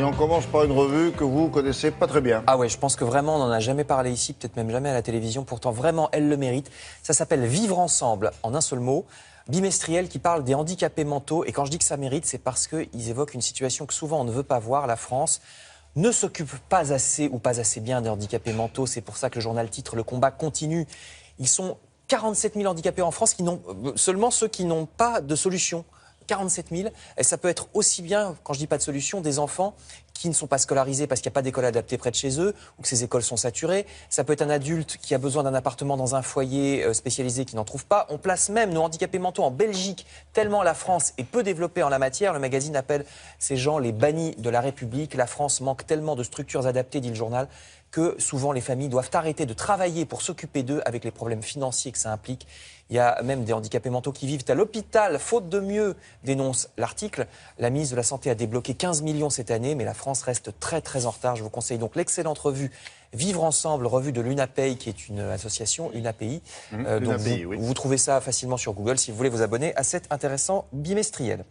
Et on commence par une revue que vous connaissez pas très bien. Ah ouais, je pense que vraiment on n'en a jamais parlé ici, peut-être même jamais à la télévision, pourtant vraiment elle le mérite. Ça s'appelle Vivre ensemble, en un seul mot, bimestriel qui parle des handicapés mentaux. Et quand je dis que ça mérite, c'est parce qu'ils évoquent une situation que souvent on ne veut pas voir. La France ne s'occupe pas assez ou pas assez bien des handicapés mentaux. C'est pour ça que le journal titre Le combat continue. Ils sont 47 000 handicapés en France, seulement ceux qui n'ont pas de solution. 47 000, et ça peut être aussi bien, quand je dis pas de solution, des enfants qui ne sont pas scolarisés parce qu'il n'y a pas d'école adaptée près de chez eux ou que ces écoles sont saturées. Ça peut être un adulte qui a besoin d'un appartement dans un foyer spécialisé qui n'en trouve pas. On place même nos handicapés mentaux en Belgique, tellement la France est peu développée en la matière. Le magazine appelle ces gens les bannis de la République. La France manque tellement de structures adaptées, dit le journal, que souvent les familles doivent arrêter de travailler pour s'occuper d'eux avec les problèmes financiers que ça implique. Il y a même des handicapés mentaux qui vivent à l'hôpital, faute de mieux, dénonce l'article. La ministre de la Santé a débloqué 15 millions cette année, mais la France reste très très en retard. Je vous conseille donc l'excellente revue Vivre ensemble, revue de l'UNAPEI, qui est une association, UNAPEI. UNAPEI, oui. Vous trouvez ça facilement sur Google si vous voulez vous abonner à cet intéressant bimestriel.